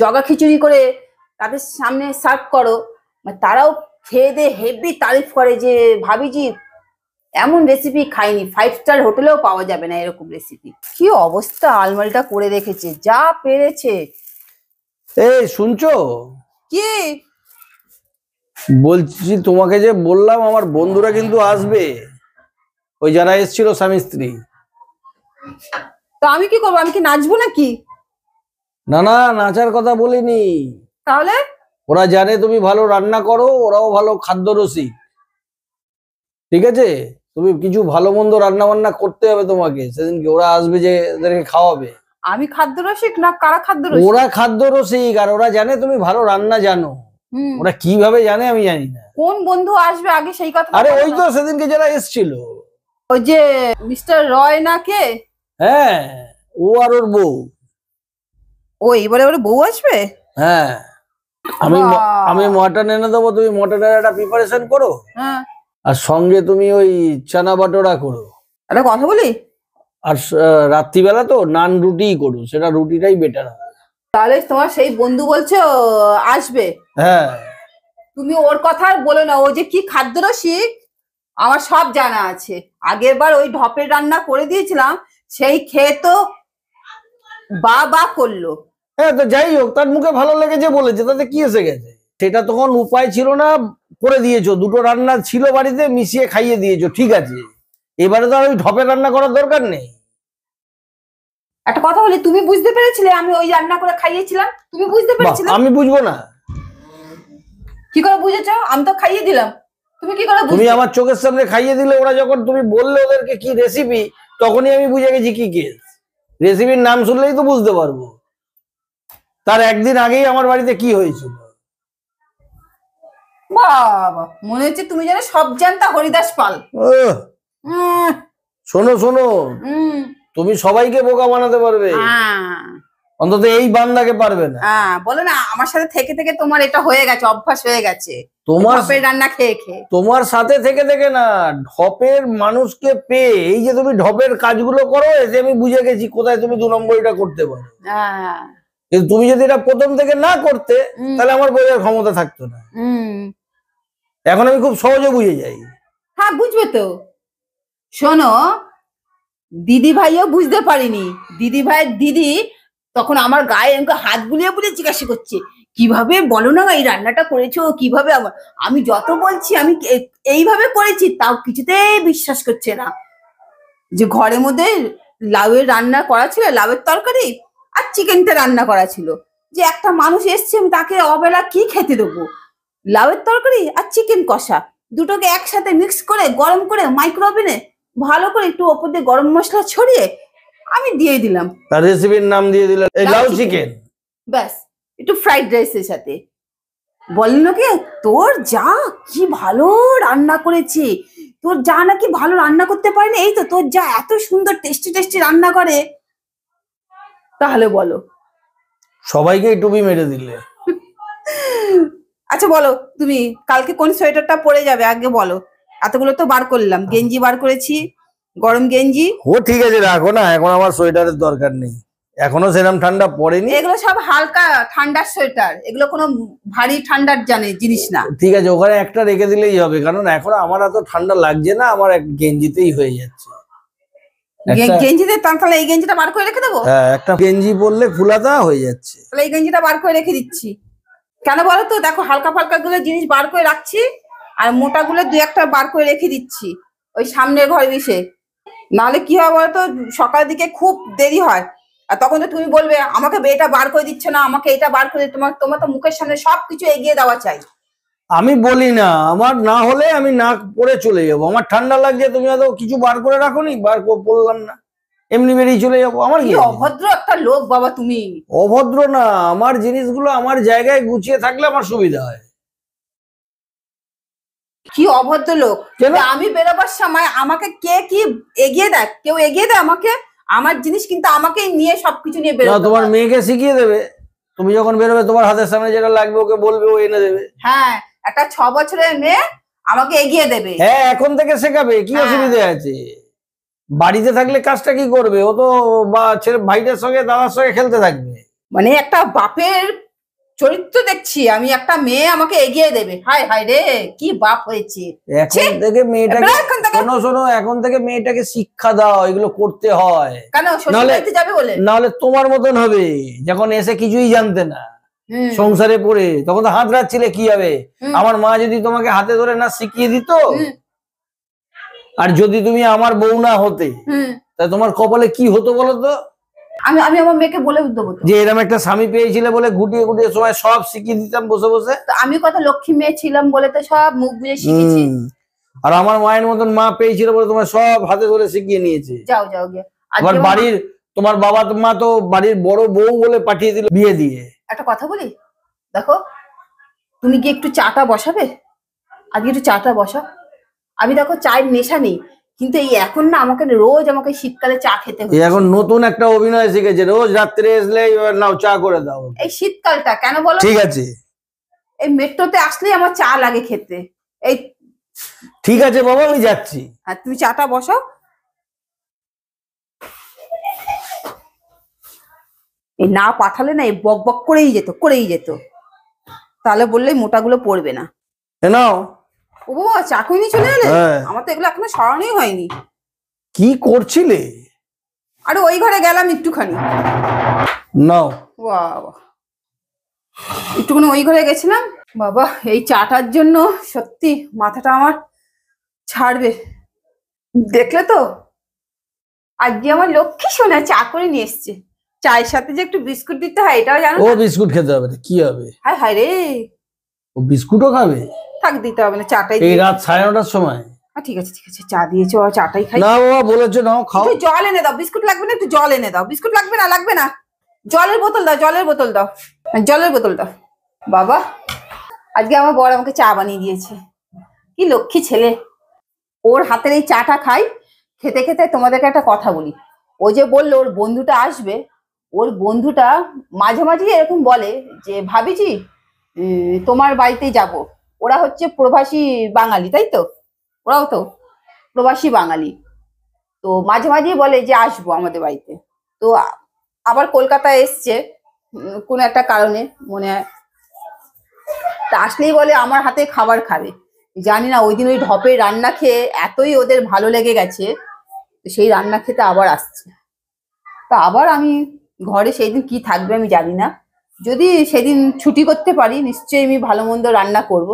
জগা খিচুড়ি করে তাদের সামনে সার্ভ করো, তারাও খেয়ে দিয়ে হেভি তারিফ করে যে ভাবিজি এমন রেসিপি খাইনি, 5 স্টার হোটেলেও পাওয়া যাবে না এরকম রেসিপি। কি অবস্থা আলমারিটা করে রেখেছে, যা পেরেছে। এই শুনছো? কি বলছি, তোমাকে যে বললাম আমার বন্ধুরা কিন্তু আসবে, ওই যারা এসেছিল স্বামী স্ত্রী। তো আমি কি করবো? আমি কি নাচবো নাকি? না না, নাচার কথা বলিনি। তাহলে ওরা জানে তুমি ভালো রান্না করো, ওরাও ভালো খাদ্য রসিক, ঠিক আছে? তুমি কিছু ভালো মন্দ রান্না বান্না করতে হবে তোমাকে, সেদিনকে ওরা আসবে যে এদেরকে খাওয়াবে। আমি খাদ্য রসিক না কারা খাদ্য রসিক? ওরা খাদ্য রসিক, আর ওরা জানে তুমি ভালো রান্না জানো। ওরা কিভাবে জানে আমি জানি না। কোন বন্ধু আসবে আগে সেই কথা? আরে ওই তো সেদিনকে যারা এসেছিল, ওই যে মিস্টার রয় না কে? হ্যাঁ, ও আর ওর বউ। ও এবারে ওর বউ আসবে? হ্যাঁ, আমি মটন এনে দেবো, তুমি মটনের একটা প্রিপারেশন করো। হ্যাঁ, আর সঙ্গে তুমি ওই চানা বাটোরা করো। একটা কথা বলি, আর রাত্রিবেলা তো নান রুটিই করো, সেটা রুটিটাই বেটার হবে। তাহলে তোমার সেই বন্ধু বলছো আসবে? হ্যাঁ, তুমি ওর কথা আর বলো না, ও যে কি খাদ্য রসিক আমার সব জানা আছে। আগের বার ওই ঢপের রান্না করে দিয়েছিলাম, সেই খেয়ে তো বা বা করলো। হ্যাঁ, তো যাই হোক, তার মুখে ভালো লেগেছে বলেছে, তাতে কি এসে গেছে? সেটা তখন উপায় ছিল না, করে দিয়েছো। দুটো রান্না ছিল বাড়িতে, মিশিয়ে খাইয়ে দিয়েছো, ঠিক আছে। এবারে তো আর ওই ঢপের রান্না করার দরকার নেই। একটা কথা বলি, তুমি বুঝতে পেরেছিলে আমি ওই রান্না করে খাইয়েছিলাম? তুমি বুঝতে পেরেছিলে? আমি বুঝবো না? কি করে বুঝেছো? আমি তো খাইয়ে দিলাম, তুমি কি করে তুমি বুঝলে? আমার চোখের সামনে খাইয়ে দিলে। ওরা যখন তুমি বললে ওদেরকে কি রেসিপি, তখনই আমি বুঝে গেছি কি কেস। রেসিপির নাম শুনলেই তো বুঝতে পারবো। তার একদিন আগেই আমার বাড়িতে কি হয়েছিল। বাবা, মনে হচ্ছে তুমি যেন সব জানতা হরিদাস পাল। শোনো শোনো, তুমি সবাইকে বোকা বানাতে পারবে, অন্তত এই বান্দাকে পারবে না। বলো না, আমার সাথে থেকে থেকে তোমার এটা হয়ে গেছে, অভ্যাস হয়ে গেছে তোমার ঢপের রান্না খেয়ে খেয়ে। তোমার সাথে থেকে থেকে না, ঢপের মানুষকে পেয়ে এই যে তুমি ঢপের কাজগুলো করো, এতে আমি বুঝে গেছি কোথায় তুমি 2 নম্বরটা করতে পারো। কিন্তু তুমি যদি এটা প্রথম থেকে না করতে, তাহলে আমার বোঝার ক্ষমতা থাকতো না। এখন আমি খুব সহজে বুঝে যাই। হ্যাঁ, বুঝবে তো। শোনো, দিদি ভাইও বুঝতে পারিনি। দিদি ভাইয়ের দিদি তখন আমার গায়ে আমাকে হাত বুলিয়ে বুলিয়ে জিজ্ঞাসা করছে, কিভাবে বলো না এই রান্নাটা করেছো, কিভাবে? আমি যত বলছি আমি এইভাবে করেছি, তাও কিছুতেই বিশ্বাস করছে না। যে ঘরের মধ্যে লাউয়ের রান্না করা ছিল, লাউয়ের তরকারি আর চিকেনটা রান্না করা ছিল। যে একটা মানুষ এসছে, আমি তাকে অবেলা কি খেতে দেবো? লাউয়ের তরকারি আর চিকেন কষা দুটোকে একসাথে মিক্স করে গরম করে মাইক্রো ওভেনে ভালো করে একটু ওপর দিয়ে গরম মশলা ছড়িয়ে আমি দিয়ে দিলাম। তার রেসিপির নাম দিয়ে দিলাম লাউ চিকেন। ব্যাস, একটু ফ্রাইড রাইসের সাথে। বলল কি, তোর যা কি ভালো রান্না করেছে, তোর যা নাকি ভালো রান্না করতে পারে না, এই তো তোর যা এত সুন্দর টেস্টি টেস্টি রান্না করে। তাহলে বলো, সবাইকে টুপি মেরে দিলে। আচ্ছা বলো, তুমি কালকে কোন সোয়েটারটা পরে যাবে আগে বলো। এতগুলো তো বার করলাম, গেঞ্জি বার করেছি, গরম গেঞ্জি। ও ঠিক আছে, রাখো না, এখন আমার সোয়েটারের দরকার নেই, এখনো সেরকম ঠান্ডা পড়েনি। এগুলো সব হালকা ঠান্ডার সোয়েটার, এগুলো কোনো ভারী ঠান্ডার জিনিস না। ঠিক আছে, ওখানে একটা রেখে দিলেই হবে, কারণ এখন আমার এত ঠান্ডা লাগছে না, আমার এক গেঞ্জিতেই হয়ে যাচ্ছে। গেঞ্জিতে তাহলে এই গেঞ্জিটা বার করে রেখে দেবো। হ্যাঁ, একটা গেঞ্জি পরলে ফুলাতা হয়ে যাচ্ছে। তাহলে এই গেঞ্জিটা বার করে রেখে দিচ্ছি। কেন বলো তো, দেখো হালকা ফালকা গুলো জিনিস বার করে রাখছি, আর মোটা গুলো 2-1টা বার করে রেখে দিচ্ছি ওই সামনের ঘরে বসে। নাহলে কি হয় বলতো, সকালের দিকে খুব দেরি হয়, আর তখন তো তুমি বলবে আমাকে এটা বার করে দিচ্ছ না, আমাকে এটা বার করে। তোমার তো মুখের সামনে সবকিছু এগিয়ে দেওয়া চাই। আমি বলি না, আমার না হলে আমি না পরে চলে যাবো। আমার ঠান্ডা লাগছে, তুমি হয়তো কিছু বার করে রাখোনি, বার বললাম না, এমনি বেরিয়ে চলে যাবো। আমার কি অভদ্র একটা লোক বাবা তুমি। অভদ্র না, আমার জিনিসগুলো আমার জায়গায় গুছিয়ে থাকলে আমার সুবিধা হয়। কি অভদ্র লোক! আমি বেরোবার সময় আমাকে কে কি এগিয়ে দেয়? কেউ এগিয়ে দেয় আমাকে? আমার জিনিস কিন্তু আমাকেই নিয়ে সবকিছু নিয়ে বেরোতে। তোমার মেয়েকে শিখিয়ে দেবে, তুমি যখন বেরোবে তোমার হাতের সামনে যেটা লাগবে ওকে বলবে, ও এনে দেবে। হ্যাঁ, একটা 6 বছরের মেয়ে আমাকে এগিয়ে দেবে। হ্যাঁ, এখন থেকে শেখাবে, কি অসুবিধা আছে? বাড়িতে থাকলে কাজটা কি করবে? ও তো বা ছেলে ভাইদের সঙ্গে দাদার সঙ্গে খেলতে থাকবে। মানে একটা বাপের চরিত্র দেখছি আমি, একটা মেয়ে আমাকে এগিয়ে দেবে, হায় হায় রে কি বাপ হয়েছে। এখন থেকে মেয়েটাকে শোনো, এখন থেকে মেয়েটাকে শিক্ষা দাও, এগুলো করতে হয়। কেন শ্বশুর বাড়িতে যাবে বলে? নাহলে তোমার মতন হবে, যখন এসে কিছুই জানতে না, সংসারে পড়ে তখন তো হাত রাখছিলে কি হবে। আমার মা যদি তোমাকে হাতে ধরে না শিখিয়ে দিত, আর যদি তুমি আমার বউ না হতে, তা তোমার কপালে কি হতো বলো তো? আমি আমার মেয়েকে বলে দেবো যে এরকম একটা স্বামী পেয়েছিলে বলে গুটিয়ে গুটিয়ে সময় সব শিখিয়ে দিতাম বসে বসে। আমি কত লক্ষ্মী মেয়ে ছিলাম বলে তো সব মুখ বুঝে শিখেছি। আর আমার মায়ের মতন মা পেয়েছিল বলে তোমার সব হাতে ধরে শিখিয়ে নিয়েছে। যাও যাও গিয়ে। আবার বাড়ির তোমার বাবা মা তো বাড়ির বড় বউ বলে পাঠিয়ে দিল বিয়ে দিয়ে। একটা কথা বলি, দেখো তুমি কি একটু চাটা বসাবে? আজকে একটু চাটা বসা। আমি দেখো চায়ের নেশা নেই, কিন্তু এই এখন না আমাকে রোজ আমাকে শীতকালে চা খেতে হচ্ছে। এখন নতুন একটা অভিনয় শিখেছে, রোজ রাত্রে আসলে নাও চা করে দাও। এই শীতকালটা কেন বলো? ঠিক আছে, এই মেট্রোতে আসলেই আমার চা লাগে খেতে। এই ঠিক আছে বাবা, আমি যাচ্ছি। আর তুমি চাটা বসাও। এই না পাঠালে না এই বক বক করেই যেত, তাহলে বললেই মোটাগুলো পড়বে না। নাও। ও বাবা চাকু নিয়ে চলে এলে? আমার তো এগুলো এখনো সরানোই হয়নি। কি করছিলে? আরে ওই ঘরে গেলাম একটুখানি। নাও বাবা, একটুখানি ওই ঘরে গেছিলাম। বাবা এই চাটার জন্য সত্যি মাথাটা আমার ছাড়বে। দেখলে তো আজকে আমার লক্ষ্মী সোনা চা করে নিয়ে এসছে। চায়ের সাথে যে একটু বিস্কুট দিতে হয় এটাও জানো? ও বিস্কুট খেতে হবে, কি হবে? হায় হায় রে, ও বিস্কুটও খাবে? থাক দিতে হবে না, চাটাই এই রাত 9:30টার সময়। ঠিক আছে চা দিয়েছো, চাটাই খাই। না বাবা বলেছো নাও, খাও। একটু জল এনে দাও, বিস্কুট লাগবে না, একটু জল এনে দাও। বিস্কুট লাগবে না, জলের বোতল দাও, জলের বোতল দাও। বাবা আজকে আমার বর আমাকে চা বানিয়ে দিয়েছে, কি লক্ষ্মী ছেলে। ওর হাতের এই চাটা খাই, খেতে খেতে তোমাদেরকে একটা কথা বলি। ও যে বললো ওর বন্ধুটা আসবে, ওর বন্ধুটা মাঝে মাঝে এরকম বলে যে ভাবিজি তোমার বাড়িতেই যাব। ওরা হচ্ছে প্রবাসী বাঙালি, তাই তো? ওরাও তো প্রবাসী বাঙালি। তো মাঝে মাঝেই বলে যে আসবো আমাদের বাড়িতে। তো আবার কলকাতায় এসছে কোনো একটা কারণে মনে হয়, তা আসলেই বলে আমার হাতে খাবার খাবে। জানি না ওই দিন ওই ঢপের রান্না খেয়ে এতই ওদের ভালো লেগে গেছে, সেই রান্না খেতে আবার আসছে। তা আবার আমি ঘরে সেই দিন কি থাকবে আমি জানি না। যদি সেদিন ছুটি করতে পারি নিশ্চয়ই আমি ভালো মন্দ রান্না করব।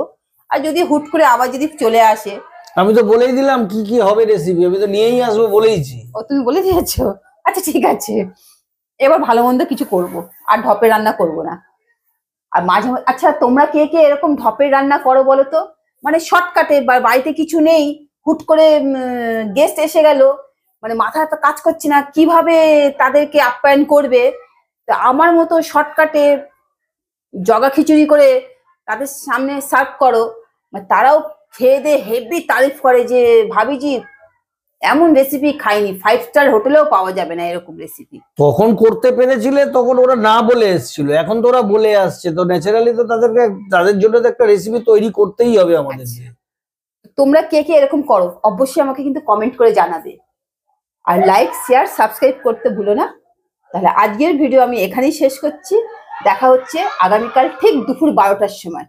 আর যদি হুট করে আবার যদি চলে আসে, আমি তো বলেই দিলাম কি কি হবে রেসিপি, আমি তো নিয়েই আসবো বলেইছি। ও তুমি বলে দিয়েছো? আচ্ছা ঠিক আছে, এবার ভালো মন্দ কিছু করব, আর ঢপের রান্না করব না। আর মাঝে আচ্ছা তোমরা কে কে এরকম ঢপের রান্না করো বলো তো? মানে শর্টকাটে, বাড়িতে কিছু নেই, হুট করে গেস্ট এসে গেল, মানে মাথা তো কাজ করছে না কিভাবে তাদেরকে আপ্যায়ন করবে। তো আমার মতো শর্টকাটে জগা খিচুড়ি করে তাদের সামনে সার্ভ করো, মানে তারাও খেয়ে দিয়ে হেভি তারিফ করে যে ভাবিজি এমন রেসিপি খাইনি, 5 স্টার হোটেলেও পাওয়া যাবে না এরকম রেসিপি। তখন করতে পেরেছিলে, তখন ওরা না বলে এসেছিল, এখন তো ওরা বলে আসছে, তো ন্যাচারালি তো তাদের জন্য তো একটা রেসিপি তৈরি করতেই হবে আমাদের। তোমরা কে কে এরকম করো অবশ্যই আমাকে কিন্তু কমেন্ট করে জানাবে, আর লাইক শেয়ার সাবস্ক্রাইব করতে ভুলো না। তাহলে আজকের ভিডিও আমি এখানেই শেষ করছি, দেখা হচ্ছে আগামীকাল ঠিক দুপুর 12টার সময়।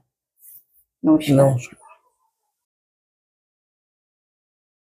নমস্কার।